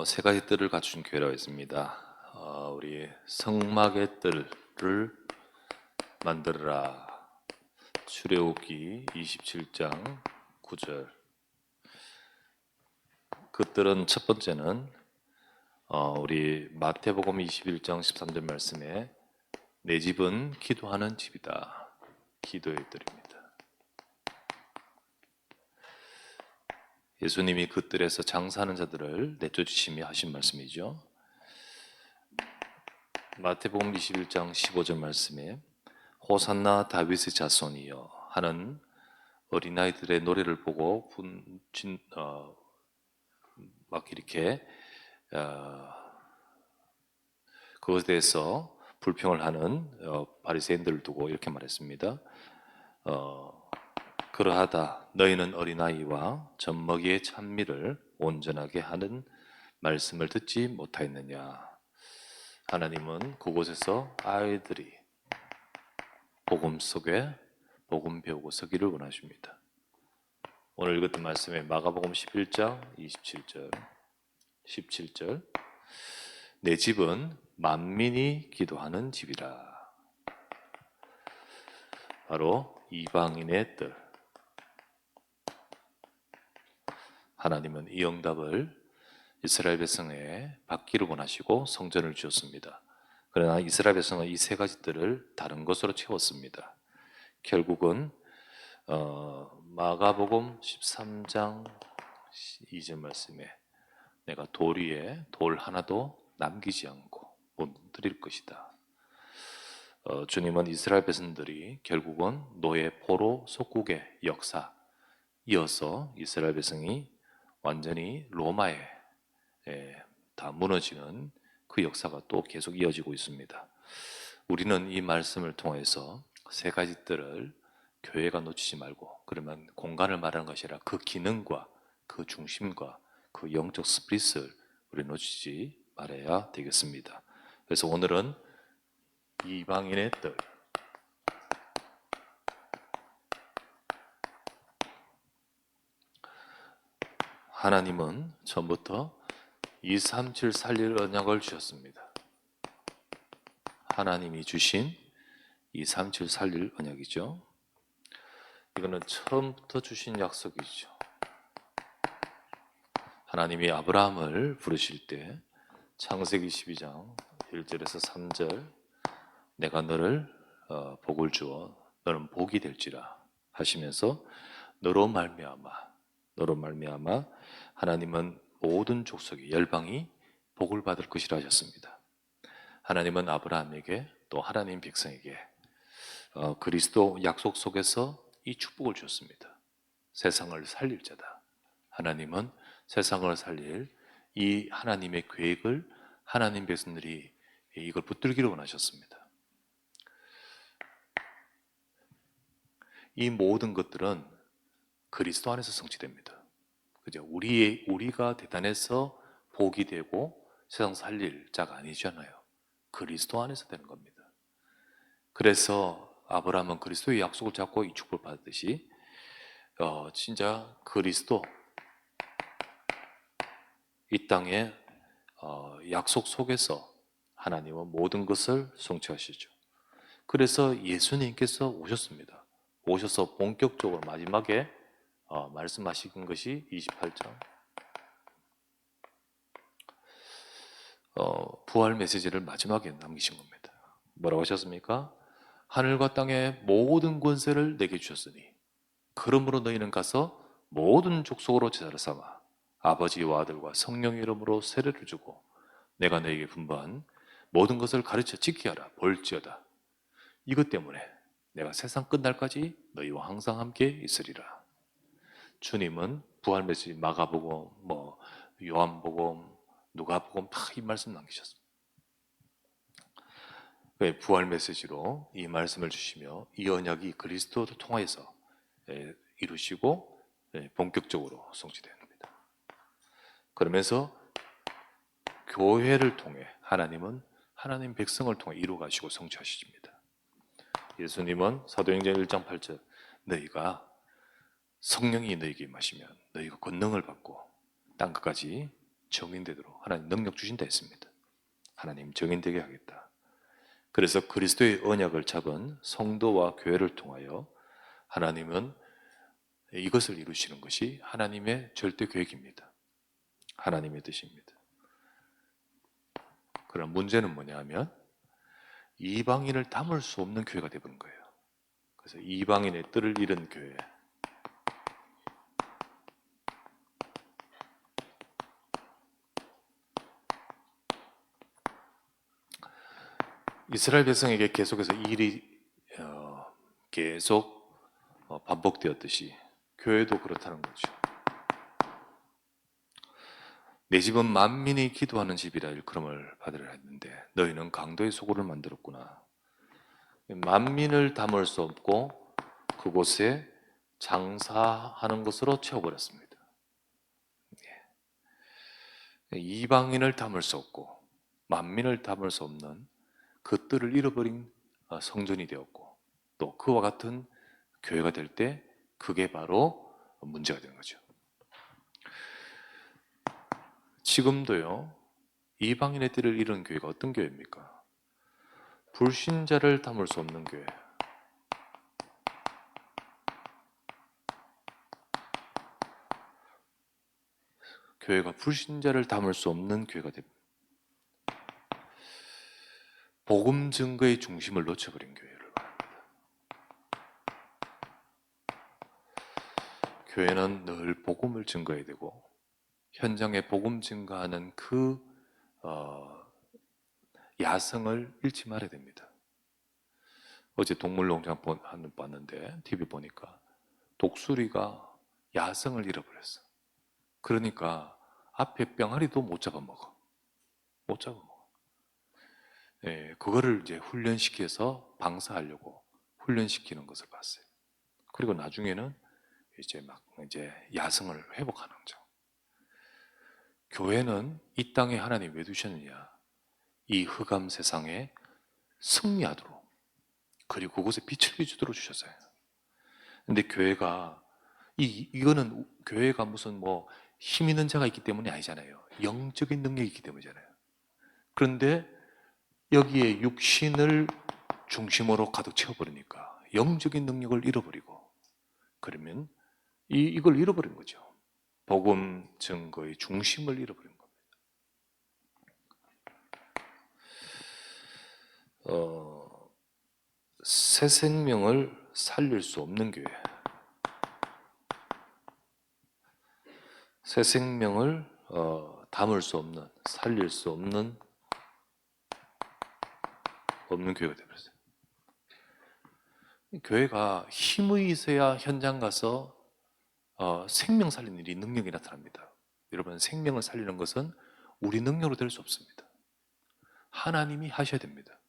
세 가지 뜰을 갖춘 교회라고 있습니다. 우리 성막의 뜰을 만들어라. 출애굽기 27장 9절. 그 뜰은 첫 번째는 우리 마태복음 21장 13절 말씀에 내 집은 기도하는 집이다. 기도의 뜰입니다. 예수님이 그 뜰에서 장사하는 자들을 내쫓으시며 하신 말씀이죠. 마태복음 21장 15절 말씀에 호산나 다윗의 자손이여 하는 어린아이들의 노래를 보고 막 이렇게 그것에 대해서 불평을 하는 바리새인들을 두고 이렇게 말했습니다. 그러하다 너희는 어린아이와 젖먹이의 찬미를 온전하게 하는 말씀을 듣지 못하였느냐. 하나님은 그곳에서 아이들이 복음 속에 복음 배우고 서기를 원하십니다. 오늘 읽었던 말씀에 마가복음 11장 27절 17절 내 집은 만민이 기도하는 집이라. 바로 이방인의 뜰. 하나님은 이 응답을 이스라엘 백성에 받기를 원하시고 성전을 지었습니다. 그러나 이스라엘 백성은 이 세 가지 뜰을 다른 것으로 채웠습니다. 결국은 마가복음 13장 2절 말씀에 내가 돌 위에 돌 하나도 남기지 않고 못 드릴 것이다. 주님은 이스라엘 백성들이 결국은 노예 포로 속국의 역사 이어서 이스라엘 백성이 완전히 로마에 다 무너지는 그 역사가 또 계속 이어지고 있습니다. 우리는 이 말씀을 통해서 세 가지 뜰을 교회가 놓치지 말고, 그러면 공간을 말하는 것이 아니라 그 기능과 그 중심과 그 영적 스피릿을 우리 놓치지 말아야 되겠습니다. 그래서 오늘은 이방인의 뜰, 하나님은 처음부터 237 살릴 언약을 주셨습니다. 하나님이 주신 237 살릴 언약이죠. 이거는 처음부터 주신 약속이죠. 하나님이 아브라함을 부르실 때 창세기 12장 1절에서 3절 내가 너를 복을 주어 너는 복이 될지라 하시면서 너로 말미암아 하나님은 모든 족속의 열방이 복을 받을 것이라 하셨습니다. 하나님은 아브라함에게 또 하나님 백성에게 그리스도 약속 속에서 이 축복을 주었습니다. 세상을 살릴 자다. 하나님은 세상을 살릴 이 하나님의 계획을 하나님 백성들이 이걸 붙들기를 원하셨습니다. 이 모든 것들은 그리스도 안에서 성취됩니다. 그죠? 우리가 대단해서 복이 되고 세상 살릴 자가 아니잖아요. 그리스도 안에서 되는 겁니다. 그래서 아브라함은 그리스도의 약속을 잡고 이 축복을 받았듯이 진짜 그리스도 이 땅에 약속 속에서 하나님은 모든 것을 성취하시죠. 그래서 예수님께서 오셨습니다. 오셔서 본격적으로 마지막에 말씀하신 것이 28장 부활 메시지를 마지막에 남기신 겁니다. 뭐라고 하셨습니까? 하늘과 땅의 모든 권세를 내게 주셨으니 그러므로 너희는 가서 모든 족속으로 제자를 삼아 아버지와 아들과 성령의 이름으로 세례를 주고 내가 너에게 분부한 모든 것을 가르쳐 지키게 하라. 볼지어다. 이것 때문에 내가 세상 끝날까지 너희와 항상 함께 있으리라. 주님은 부활 메시지 마가복음, 요한복음, 누가복음 다 이 말씀 남기셨습니다. 부활 메시지로 이 말씀을 주시며 이 언약이 그리스도를 통하여서 이루시고 본격적으로 성취됩니다. 그러면서 교회를 통해 하나님은 하나님 백성을 통해 이루어 가시고 성취하십니다. 예수님은 사도행전 1장 8절 너희가 성령이 너희에게 임하시면 너희가 권능을 받고 땅 끝까지 증인되도록 하나님 능력 주신다 했습니다. 하나님 증인되게 하겠다. 그래서 그리스도의 언약을 잡은 성도와 교회를 통하여 하나님은 이것을 이루시는 것이 하나님의 절대 계획입니다. 하나님의 뜻입니다. 그러나 문제는 뭐냐 하면 이방인을 담을 수 없는 교회가 되어버린 거예요. 그래서 이방인의 뜰을 잃은 교회. 이스라엘 백성에게 계속해서 이 일이 계속 반복되었듯이 교회도 그렇다는 거죠. 내 집은 만민이 기도하는 집이라 일컬음을 받으려 했는데 너희는 강도의 소굴을 만들었구나. 만민을 담을 수 없고 그곳에 장사하는 것으로 채워버렸습니다. 이방인을 담을 수 없고 만민을 담을 수 없는 그 뜰을 잃어버린 성전이 되었고 또 그와 같은 교회가 될 때 그게 바로 문제가 되는 거죠. 지금도요, 이방인의 뜰을 잃은 교회가 어떤 교회입니까? 불신자를 담을 수 없는 교회. 교회가 불신자를 담을 수 없는 교회가 됩니다. 복음 증거의 중심을 놓쳐버린 교회를 말합니다. 교회는 늘 복음을 증거해야 되고 현장에 복음 증거하는 그 야성을 잃지 말아야 됩니다. 어제 동물농장 봤는데 TV 보니까 독수리가 야성을 잃어버렸어. 그러니까 앞에 병아리도 못 잡아먹어. 못 잡아먹어. 예, 그거를 이제 훈련시켜서 방사하려고 훈련시키는 것을 봤어요. 그리고 나중에는 이제 야성을 회복하는 거죠. 교회는 이 땅에 하나님 왜 두셨느냐? 이 흑암 세상에 승리하도록 그리고 그곳에 빛을 비추도록 주셨어요. 근데 교회가 이거는 교회가 무슨 뭐 힘 있는 자가 있기 때문이 아니잖아요. 영적인 능력이 있기 때문이잖아요. 그런데 여기에 육신을 중심으로 가득 채워버리니까 영적인 능력을 잃어버리고 그러면 이걸 잃어버린 거죠. 복음 증거의 중심을 잃어버린 겁니다. 새 생명을 살릴 수 없는 교회. 새 생명을 담을 수 없는, 살릴 수 없는 교회가 되어버렸어요. 교회가 힘이 있어야 현장 가서 생명 살리는 일이 능력이 나타납니다. 여러분, 생명을 살리는 것은 우리 능력으로 될 수 없습니다. 하나님이 하셔야 됩니다.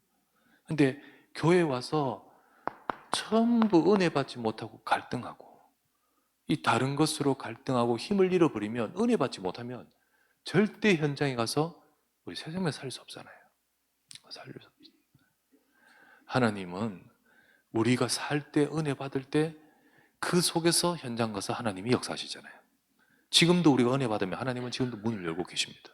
근데 교회 와서 전부 은혜 받지 못하고 갈등하고 이 다른 것으로 갈등하고 힘을 잃어버리면 은혜 받지 못하면 절대 현장에 가서 우리 새 생명 살릴 수 없잖아요. 살릴 수 없지. 하나님은 우리가 살 때 은혜 받을 때 그 속에서 현장 가서 하나님이 역사하시잖아요. 지금도 우리가 은혜 받으면 하나님은 지금도 문을 열고 계십니다.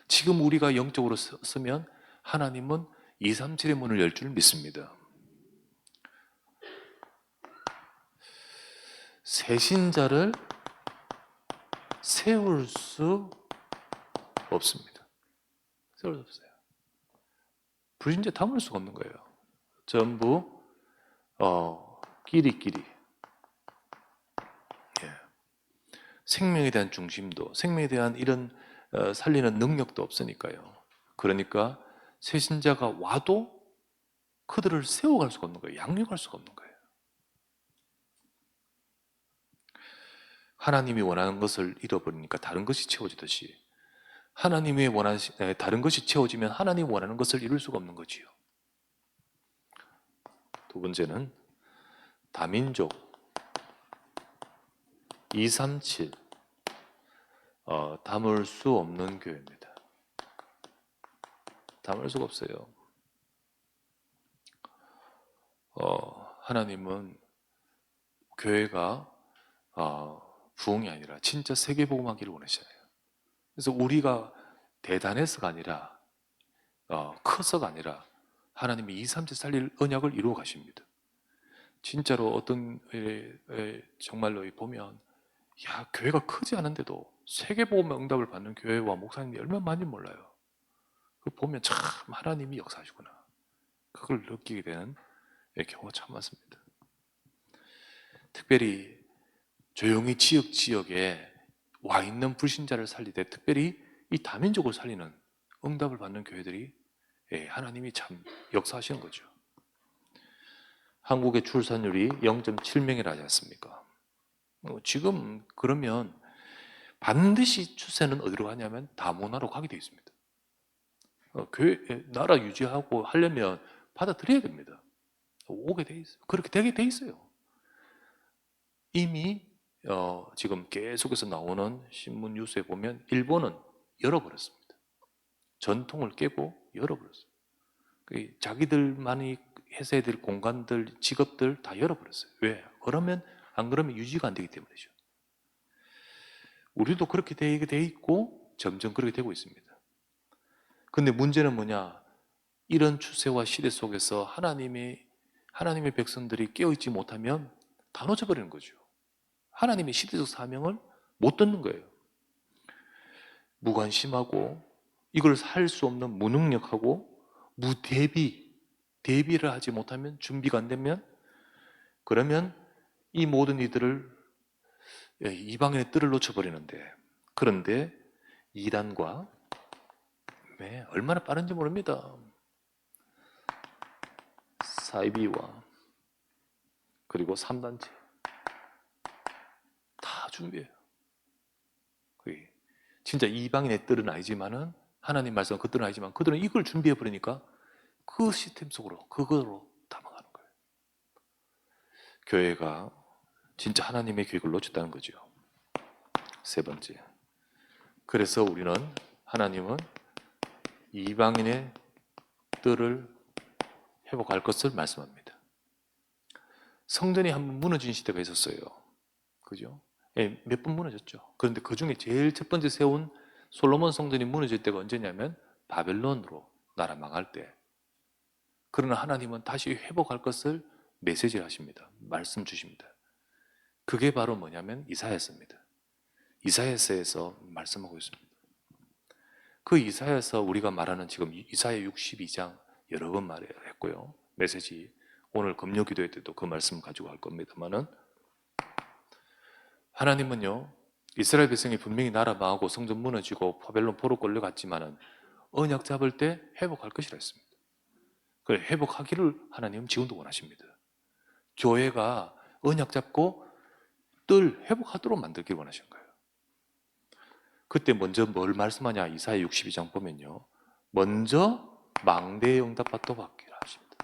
지금 우리가 영적으로 쓰면 하나님은 237의 문을 열 줄 믿습니다. 새신자를 세울 수 없습니다. 세울 수 없어요. 불신자 담을 수가 없는 거예요. 전부 끼리끼리. 예. 생명에 대한 중심도, 생명에 대한 이런 살리는 능력도 없으니까요. 그러니까 새신자가 와도 그들을 세워갈 수가 없는 거예요. 양육할 수가 없는 거예요. 하나님이 원하는 것을 잃어버리니까 다른 것이 채워지듯이 하나님이 원하는 다른 것이 채워지면 하나님이 원하는 것을 이룰 수가 없는 거지요. 두 번째는 다민족 237 담을 수 없는 교회입니다. 담을 수가 없어요. 하나님은 교회가 부흥이 아니라 진짜 세계복음하기를 원하시잖아요. 그래서 우리가 대단해서가 아니라 커서가 아니라 하나님이 2, 3째 살릴 언약을 이루어 가십니다. 진짜로 어떤 정말로 보면 야, 교회가 크지 않은데도 세계복음 응답을 받는 교회와 목사님이 얼마나 많이 몰라요. 그 보면 참 하나님이 역사하시구나. 그걸 느끼게 되는 경우가 참 많습니다. 특별히 조용히 지역에 와 있는 불신자를 살리되 특별히 이 다민족을 살리는 응답을 받는 교회들이 하나님이 참 역사하시는 거죠. 한국의 출산율이 0.7명이라 하지 않습니까? 지금 그러면 반드시 추세는 어디로 가냐면 다문화로 가게 되어 있습니다. 교회, 나라 유지하고 하려면 받아들여야 됩니다. 오게 돼 있어요. 그렇게 되게 돼 있어요. 이미 지금 계속해서 나오는 신문 뉴스에 보면 일본은 열어버렸습니다. 전통을 깨고 열어버렸어요. 자기들만이 해서야 될 공간들, 직업들 다 열어버렸어요. 왜? 안 그러면 유지가 안 되기 때문이죠. 우리도 그렇게 돼 있고 점점 그렇게 되고 있습니다. 근데 문제는 뭐냐? 이런 추세와 시대 속에서 하나님의 백성들이 깨어있지 못하면 다 놓쳐버리는 거죠. 하나님의 시대적 사명을 못 듣는 거예요. 무관심하고 이걸 할 수 없는 무능력하고 대비를 하지 못하면 준비가 안 되면 그러면 이 모든 이들을 이방인의 뜰을 놓쳐버리는데 그런데 이단과 얼마나 빠른지 모릅니다. 사이비와 그리고 3단체 다 준비해요. 진짜 이방인의 뜰은 아니지만은 하나님 말씀 그 뜰은 아니지만 그들은 이걸 준비해 버리니까 그 시스템 속으로 그거로 담아가는 거예요. 교회가 진짜 하나님의 계획을 놓쳤다는 거죠. 세 번째, 그래서 하나님은 이방인의 뜰을 회복할 것을 말씀합니다. 성전이 한번 무너진 시대가 있었어요. 그죠? 몇 번 무너졌죠. 그런데 그 중에 제일 첫 번째 세운 솔로몬 성전이 무너질 때가 언제냐면 바벨론으로 나라 망할 때. 그러나 하나님은 다시 회복할 것을 메시지를 하십니다. 말씀 주십니다. 그게 바로 뭐냐면 이사야서입니다. 이사야서에서 말씀하고 있습니다. 그 이사야서 우리가 말하는 지금 이사야 62장 여러 번 말했고요. 메시지 오늘 금요 기도회 때도 그 말씀 가지고 할 겁니다만은 하나님은요 이스라엘 백성이 분명히 나라 망하고 성전 무너지고 바벨론 포로 끌려갔지만은 언약 잡을 때 회복할 것이라 했습니다. 그 회복하기를 하나님은 지금도 원하십니다. 교회가 언약 잡고 뜰 회복하도록 만들기를 원하시는 거예요. 그때 먼저 뭘 말씀하냐? 이사야 62장 보면요. 먼저 망대의 응답받도록 받기를 하십니다.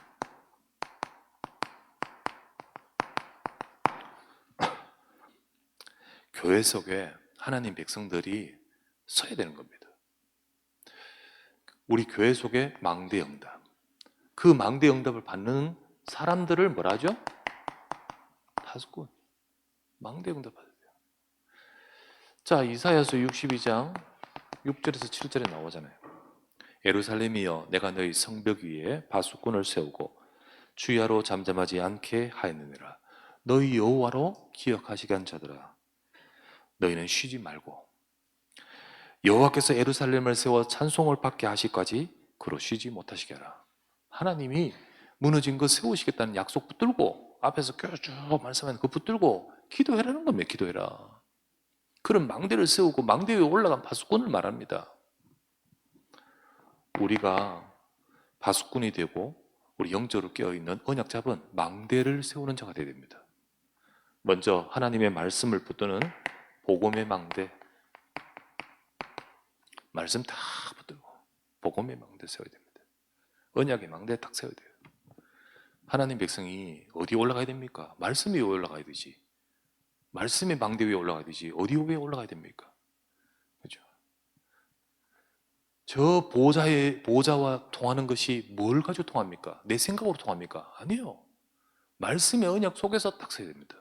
교회 속에 하나님 백성들이 서야 되는 겁니다. 우리 교회 속에 망대 응답. 그 망대 응답을 받는 사람들을 뭐라 하죠? 파수꾼. 망대 응답 받아야 돼요. 자, 이사야서 62장 6절에서 7절에 나오잖아요. 예루살렘이여 내가 너희 성벽 위에 파수꾼을 세우고 주야로 잠잠하지 않게 하였느니라. 너희 여호와로 기억하시게 한 자들아 너희는 쉬지 말고 여호와께서 예루살렘을 세워 찬송을 받게 하시까지 그로 쉬지 못하시게 하라. 하나님이 무너진 거 세우시겠다는 약속 붙들고 앞에서 쭉 말씀하는 그 붙들고 기도해라는 겁니다. 기도해라. 그런 망대를 세우고 망대 위에 올라간 파수꾼을 말합니다. 우리가 파수꾼이 되고 우리 영적으로 깨어있는 언약 잡은 망대를 세우는 자가 되어야 됩니다. 먼저 하나님의 말씀을 붙드는 복음의 망대, 말씀 다 붙들고 복음의 망대 세워야 됩니다. 언약의 망대 딱 세워야 돼요. 하나님 백성이 어디 올라가야 됩니까? 말씀 위에 올라가야 되지. 말씀의 망대 위에 올라가야 되지. 어디 위에 올라가야 됩니까? 그렇죠? 저 보좌와 통하는 것이 뭘 가지고 통합니까? 내 생각으로 통합니까? 아니요. 말씀의 언약 속에서 딱 서야 됩니다.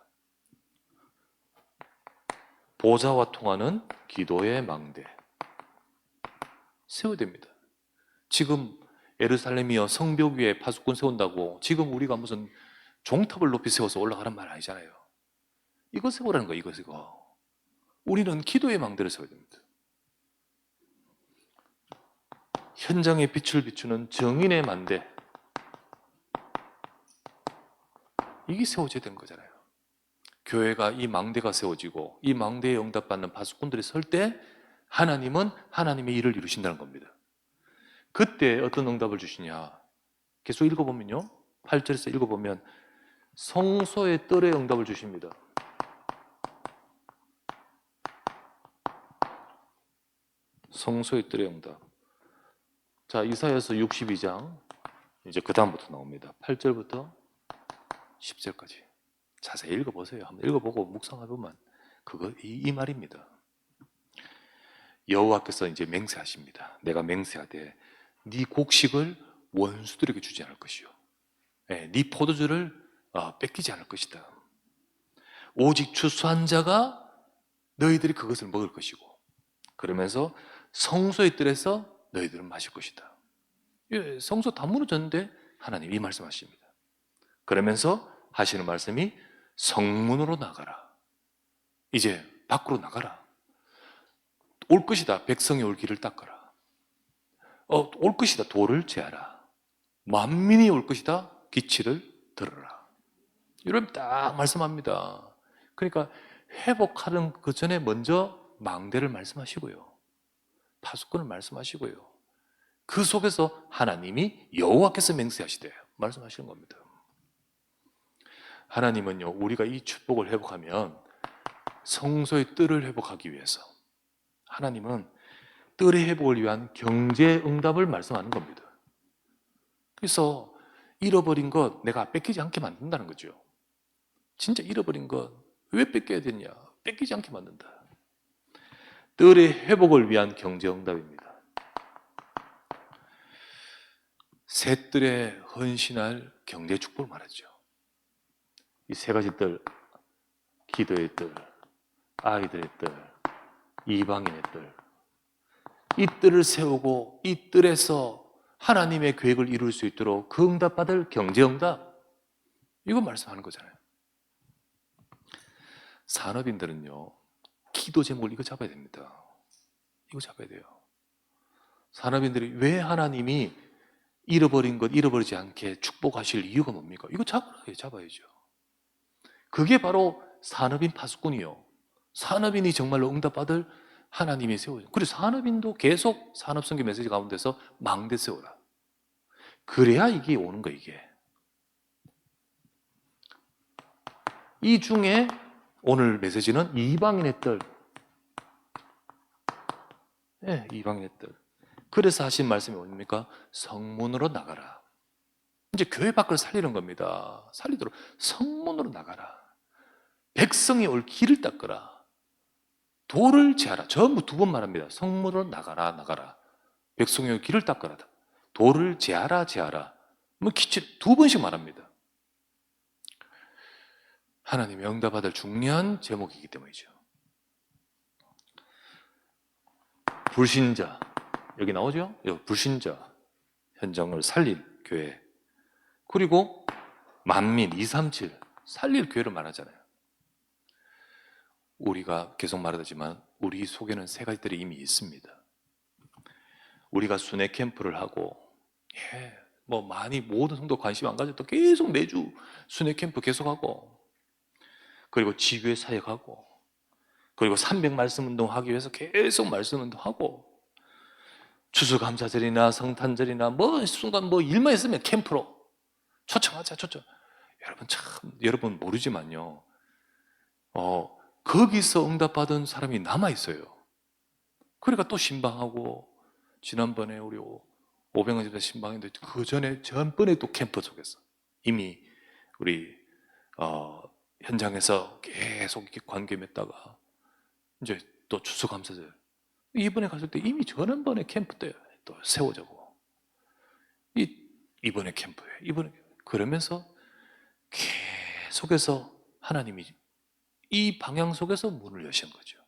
보좌와 통하는 기도의 망대 세워야 됩니다. 지금 예루살렘이여 성벽 위에 파수꾼 세운다고 지금 우리가 무슨 종탑을 높이 세워서 올라가는 말 아니잖아요. 이거 세우라는 거예요. 이거. 우리는 기도의 망대를 세워야 됩니다. 현장에 빛을 비추는 정인의 망대, 이게 세워져야 되는 거잖아요. 교회가 이 망대가 세워지고 이 망대에 응답받는 파수꾼들이 설 때 하나님은 하나님의 일을 이루신다는 겁니다. 그때 어떤 응답을 주시냐? 계속 읽어보면요, 8절에서 읽어보면 성소의 뜰의 응답을 주십니다. 성소의 뜰의 응답. 자, 이사야서 62장 이제 그 다음부터 나옵니다. 8절부터 10절까지 자세히 읽어보세요. 한번 읽어보고 묵상해보면 그거 이 말입니다. 여호와께서 이제 맹세하십니다. 내가 맹세하되 네 곡식을 원수들에게 주지 않을 것이요, 네 포도주를 뺏기지 않을 것이다. 오직 추수한 자가 너희들이 그것을 먹을 것이고, 그러면서 성소의 뜰에서 너희들은 마실 것이다. 성소 다 무너졌는데 하나님이 말씀하십니다. 그러면서 하시는 말씀이 성문으로 나가라. 이제 밖으로 나가라. 올 것이다. 백성이 올 길을 닦아라. 올 것이다. 돌을 제하라. 만민이 올 것이다. 기치를 들어라. 이런 딱 말씀합니다. 그러니까 회복하는 그 전에 먼저 망대를 말씀하시고요, 파수꾼을 말씀하시고요, 그 속에서 하나님이 여호와께서 맹세하시되 말씀하시는 겁니다. 하나님은요, 우리가 이 축복을 회복하면 성소의 뜰을 회복하기 위해서 하나님은 뜰의 회복을 위한 경제 응답을 말씀하는 겁니다. 그래서 잃어버린 것 내가 뺏기지 않게 만든다는 거죠. 진짜 잃어버린 것 왜 뺏겨야 되냐? 뺏기지 않게 만든다. 뜰의 회복을 위한 경제 응답입니다. 새 뜰에 헌신할 경제 축복을 말하죠. 이 세 가지 뜰, 기도의 뜰, 아이들의 뜰, 이방인의 뜰, 이 뜰을 세우고 이 뜰에서 하나님의 계획을 이룰 수 있도록 그 응답받을 경제응답, 이거 말씀하는 거잖아요. 산업인들은요, 기도 제목을 이거 잡아야 됩니다. 이거 잡아야 돼요. 산업인들이 왜 하나님이 잃어버린 것 잃어버리지 않게 축복하실 이유가 뭡니까? 이거 잡아야죠. 그게 바로 산업인 파수꾼이요, 산업인이 정말로 응답받을 하나님이 세워요. 그래서 산업인도 계속 산업성경 메시지 가운데서 망대 세워라. 그래야 이게 오는 거예요. 이 중에 오늘 메시지는 이방인의 뜰. 네, 이방인의 뜰. 그래서 하신 말씀이 뭡니까? 성문으로 나가라. 이제 교회 밖을 살리는 겁니다. 살리도록 성문으로 나가라. 백성이 올 길을 닦으라. 돌을 제하라. 전부 두 번 말합니다. 성문으로 나가라. 백성이 올 길을 닦으라. 돌을 제하라. 뭐 기체 두 번씩 말합니다. 하나님의 응답받을 중요한 제목이기 때문이죠. 불신자, 여기 나오죠? 불신자 현장을 살릴 교회, 그리고 만민 237 살릴 교회를 말하잖아요. 우리가 계속 말하지만 우리 속에는 세 가지들이 이미 있습니다. 우리가 순회 캠프를 하고, 뭐 많이 모든 성도 관심 안 가져도 계속 매주 순회 캠프 계속하고, 그리고 지교회 사역하고, 그리고 300 말씀 운동하기 위해서 계속 말씀 운동하고, 추수감사절이나 성탄절이나 뭐 순간 뭐 일만 있으면 캠프로 초청하자. 여러분 모르지만요, 거기서 응답받은 사람이 남아있어요. 그러니까 또 신방하고, 지난번에 우리 오병헌 집사 신방인데 그 전에 전번에 또 캠프 속에서 이미 우리 현장에서 계속 이렇게 관계 맺다가 이제 또 추수감사절, 이번에 갔을 때 이미 지난번에 캠프 때 또 세워지고, 이번에 캠프에 그러면서 속에서 하나님이 이 방향 속에서 문을 여신 거죠.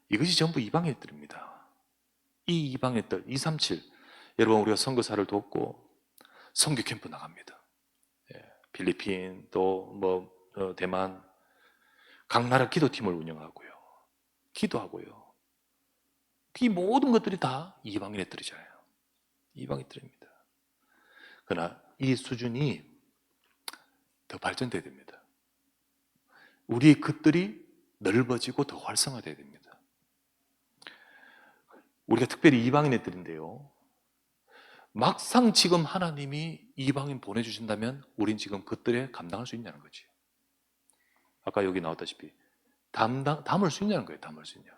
이것이 전부 이방의 뜻입니다. 이 이방의 뜻, 237. 여러분, 우리가 선교사를 돕고 선교 캠프 나갑니다. 필리핀, 또 대만, 각 나라 기도팀을 운영하고요. 기도하고요. 이 모든 것들이 다 이방인의 뜻이잖아요. 이방의 뜻입니다. 그러나 이 수준이 더 발전돼야 됩니다. 우리의 것들이 넓어지고 더 활성화돼야 됩니다. 우리가 특별히 이방인의 뜻인데요. 막상 지금 하나님이 이방인 보내주신다면 우린 지금 그들에 감당할 수 있냐는 거지. 아까 여기 나왔다시피 담을 수 있냐는 거예요. 담을 수 있냐.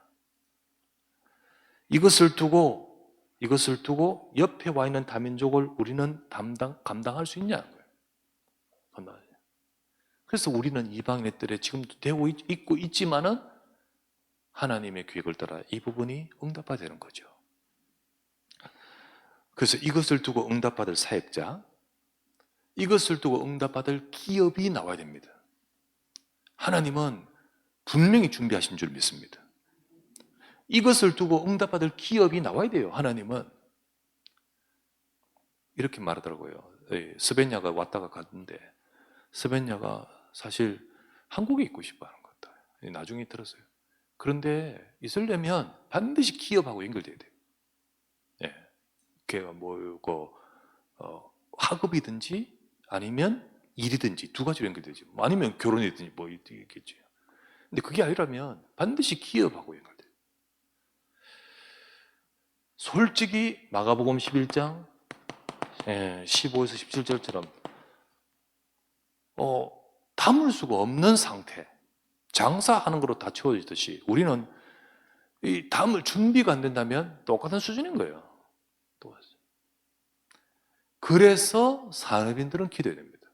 이것을 두고 옆에 와 있는 다민족을 우리는 감당할 수 있냐는 거예요. 그래서 우리는 이방인의 뜰에 지금도 되고 있고 있지만은 하나님의 계획을 따라 이 부분이 응답받아야 되는 거죠. 그래서 이것을 두고 응답받을 사역자, 이것을 두고 응답받을 기업이 나와야 됩니다. 하나님은 분명히 준비하신 줄 믿습니다. 이것을 두고 응답받을 기업이 나와야 돼요. 하나님은 이렇게 말하더라고요. 스베냐가 왔다가 갔는데 스베냐가 사실 한국에 있고 싶어 하는 것 같아요. 나중에 들었어요. 그런데 있으려면 반드시 기업하고 연결돼야 돼요. 걔가 학업이든지 아니면 일이든지 두 가지로 연결되죠. 아니면 결혼이든지 있겠죠. 근데 그게 아니라면 반드시 기업하고 연결돼요. 솔직히 마가복음 11장 15에서 17절처럼 담을 수가 없는 상태, 장사하는 거로 다 채워지듯이 우리는 이 담을 준비가 안 된다면 똑같은 수준인 거예요. 그래서 산업인들은 기도해야 됩니다.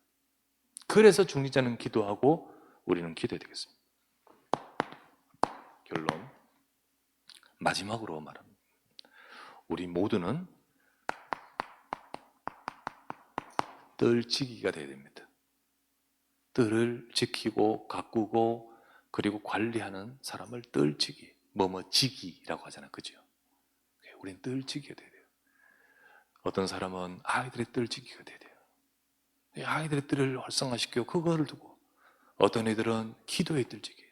그래서 중직자는 기도하고 우리는 기도해야 되겠습니다. 결론, 마지막으로 말합니다. 우리 모두는 뜰지기가 돼야 됩니다. 뜰을 지키고 가꾸고 그리고 관리하는 사람을 뜰지기, 지기라고 하잖아요. 그죠? 우린 뜰지기가 돼야 돼요. 어떤 사람은 아이들의 뜰지기가 돼야 돼요. 아이들의 뜰을 활성화시키고 그거를 두고, 어떤 애들은 기도의 뜰지기,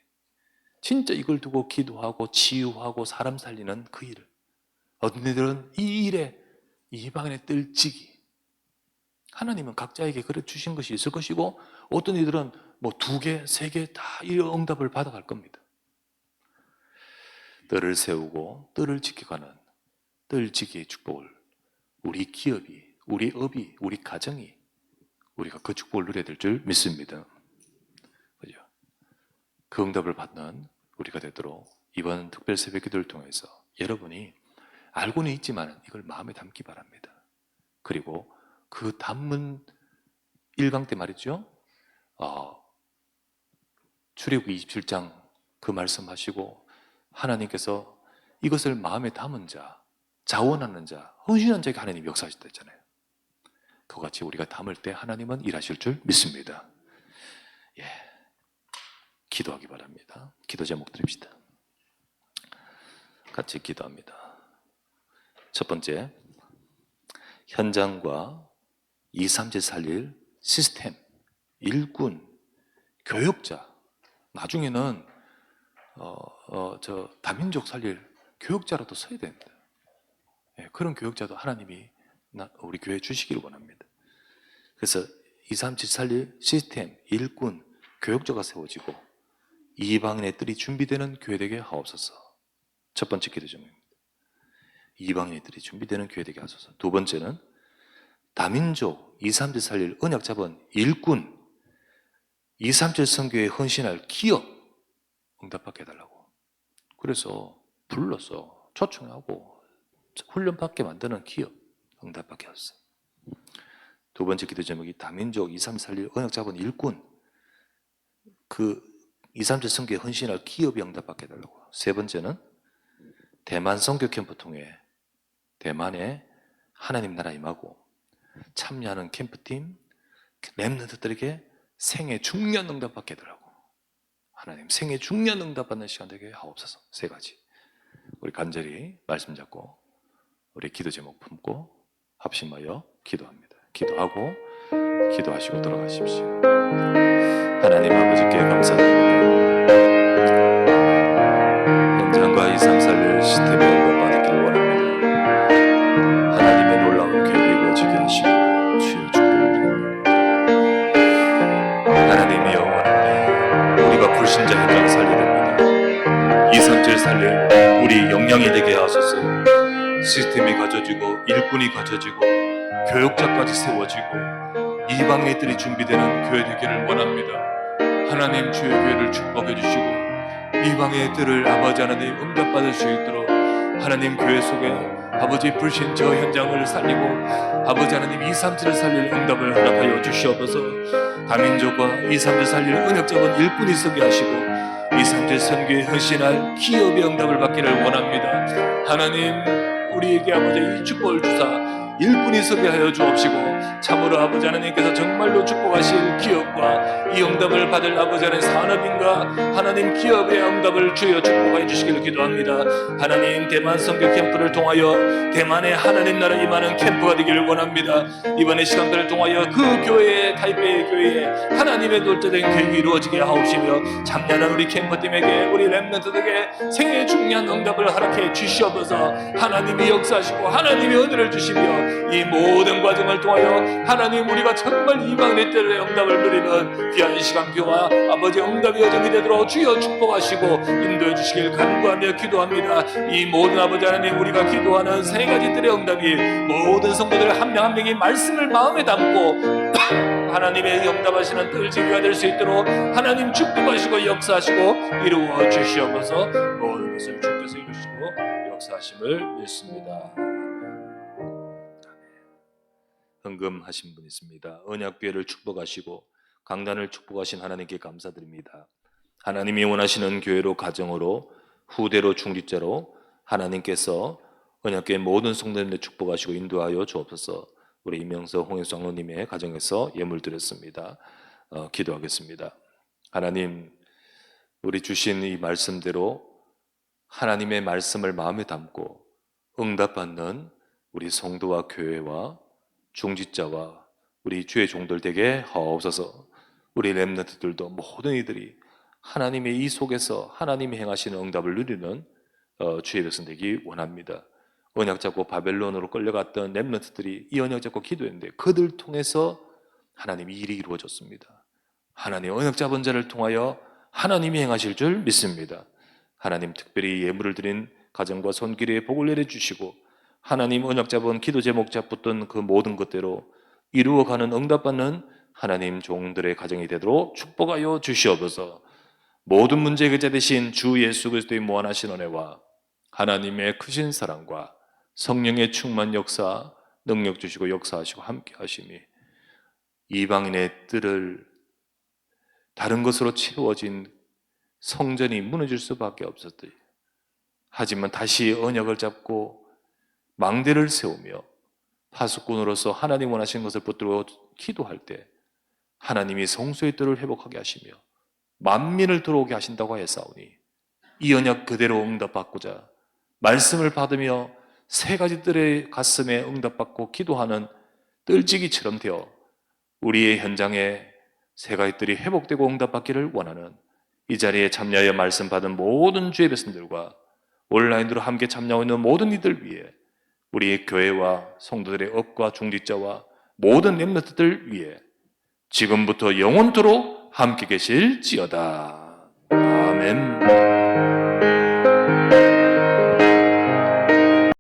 진짜 이걸 두고 기도하고 치유하고 사람 살리는 그 일을, 어떤 애들은 이 일에 이방인의 뜰지기, 하나님은 각자에게 그래 주신 것이 있을 것이고 어떤 이들은 2개, 3개 다 이 응답을 받아갈 겁니다. 뜰을 세우고 뜰을 지켜가는 뜰지기의 축복을 우리 기업이, 우리 업이, 우리 가정이 우리가 그 축복을 누려야 될 줄 믿습니다. 그죠? 그 응답을 받는 우리가 되도록 이번 특별 새벽 기도를 통해서 여러분이 알고는 있지만 이걸 마음에 담기 바랍니다. 그리고 그 담은 1강 때 말이죠. 출애굽기 27장 그 말씀하시고 하나님께서 이것을 마음에 담은 자, 자원하는 자, 헌신한 자에게 하나님이 역사하셨다 했잖아요. 그와 같이 우리가 담을 때 하나님은 일하실 줄 믿습니다. 기도하기 바랍니다. 기도 제목 드립시다. 같이 기도합니다. 첫 번째, 현장과 2, 3제 살릴 시스템, 일꾼, 교역자, 나중에는 다민족 살릴 교역자라도 써야 됩니다. 그런 교역자도 하나님이 우리 교회에 주시기를 원합니다. 그래서 2, 3제 살릴 시스템, 일꾼, 교역자가 세워지고 이방인의 뜰이 준비되는 교회 되게 하옵소서. 첫 번째 기도 제목입니다. 이방인의 뜰이 준비되는 교회 되게 하소서. 두 번째는 다민족 2, 3제 살릴 언약 잡은 일꾼, 2, 3절 선교에 헌신할 기업 응답받게 해달라고. 그래서 불러서 초청하고 훈련받게 만드는 기업 응답받게 하소서. 두 번째 기도 제목이 다민족 2, 3, 살릴 언약 잡은 일꾼, 그 2, 3절 선교에 헌신할 기업이 응답받게 해달라고. 세 번째는 대만 선교 캠프 통해 대만에 하나님 나라 임하고 참여하는 캠프팀 렘넌트들에게 생애 중년 응답 받게 되라고. 하나님 생애 중년 응답 받는 시간 되게 하옵소서. 세 가지. 우리 간절히 말씀 잡고 우리 기도 제목 품고 합심하여 기도합니다. 기도하고 기도하시고 돌아가십시오. 하나님 아버지께 감사드립니다. 현장과 2, 3, 4일 시스템에 응답받기를 원합니다. 하나님의 놀라운 계획이 이루어지게 하시고 주여 축복을 드립니다. 하나님이여 원하오니 우리가 불신자 현장 살리려 합니다. 2, 3절 살릴 우리 역량이 되게 하소서. 시스템이 갖춰지고 일꾼이 갖춰지고 교역자까지 세워지고 이방의 애들이 준비되는 교회 되기를 원합니다. 하나님 주의 교회를 축복해 주시고 이방의 애들을 아버지 하나님 응답받을 수 있도록 하나님 교회 속에 아버지 불신자 현장을 살리고 아버지 하나님 2, 3절을 살릴 응답을 허락하여 주시옵소서. 다민족과 2, 3절 살릴 은혁적인 일꾼이 서게 하시고 2, 3절 선교에 헌신할 기업의 응답을 받기를 원합니다. 하나님 우리에게 아버지 이 축복을 주사 일꾼이 서게 하여 주옵시고 참으로 아버지 하나님께서 정말로 축복하실 기업과 이 응답을 받을 아버지 하나님 산업인과 하나님 기업의 응답을 주여 축복하여 주시기를 기도합니다. 하나님 대만 선교 캠프를 통하여 대만의 하나님 나라 임하는 캠프가 되기를 원합니다. 이번에 시간들을 통하여 그 교회에 타이베이 교회에 하나님의 놀자된 계획이 이루어지게 하옵시며 참여하는 우리 캠프팀에게 우리 렘넌트들에게 생애 중요한 응답을 허락해 주시옵소서. 하나님이 역사하시고 하나님이 은혜를 주시며 이 모든 과정을 통하여 하나님 우리가 정말 이방의 때의 응답을 누리는 귀한 시간표와 아버지 응답의 여정이 되도록 주여 축복하시고 인도해 주시길 간구하며 기도합니다. 이 모든 아버지 하나님 우리가 기도하는 세 가지 뜰의 응답이 모든 성도들 한 명 한 명이 말씀을 마음에 담고 하나님의 응답하시는 뜰지기가 될 수 있도록 하나님 축복하시고 역사하시고 이루어 주시옵소서. 모든 것을 주께서 이루시고 역사하심을 믿습니다. 헌금하신 분 있습니다. 언약궤를 축복하시고 강단을 축복하신 하나님께 감사드립니다. 하나님이 원하시는 교회로 가정으로 후대로 중직자로 하나님께서 언약궤 모든 성도님들 축복하시고 인도하여 주옵소서. 우리 이명석 홍익수 장로님의 가정에서 예물 드렸습니다. 기도하겠습니다. 하나님 우리 주신 이 말씀대로 하나님의 말씀을 마음에 담고 응답받는 우리 성도와 교회와 중직자와 우리 주의 종들 되게 하옵소서. 우리 렘넌트들도 모든 이들이 하나님의 이 속에서 하나님이 행하시는 응답을 누리는 주의 백성 되기 원합니다. 언약 잡고 바벨론으로 끌려갔던 렘넌트들이 이 언약 잡고 기도했는데 그들 통해서 하나님이 일이 이루어졌습니다. 하나님 언약 잡은 자를 통하여 하나님이 행하실 줄 믿습니다. 하나님 특별히 예물을 드린 가정과 손길에 복을 내려주시고 하나님 언약 잡은 기도 제목 잡붙던 그 모든 것대로 이루어가는 응답받는 하나님 종들의 가정이 되도록 축복하여 주시옵소서. 모든 문제 해결자 되신 주 예수 그리스도의 무한하신 은혜와 하나님의 크신 사랑과 성령의 충만 역사 능력 주시고 역사하시고 함께 하심이 이방인의 뜰을 다른 것으로 채워진 성전이 무너질 수밖에 없었더니 하지만 다시 언약을 잡고 망대를 세우며 파수꾼으로서 하나님 원하시는 것을 붙들고 기도할 때 하나님이 성소의 뜰을 회복하게 하시며 만민을 들어오게 하신다고 하였사오니 이 언약 그대로 응답받고자 말씀을 받으며 세 가지 뜰의 가슴에 응답받고 기도하는 뜰지기처럼 되어 우리의 현장에 세 가지 뜰이 회복되고 응답받기를 원하는 이 자리에 참여하여 말씀 받은 모든 주의 백성들과 온라인으로 함께 참여하고 있는 모든 이들 위해 우리 교회와 성도들의 업과 중직자와 모든 렘넌트들 위해 지금부터 영원토록 함께 계실지어다. 아멘.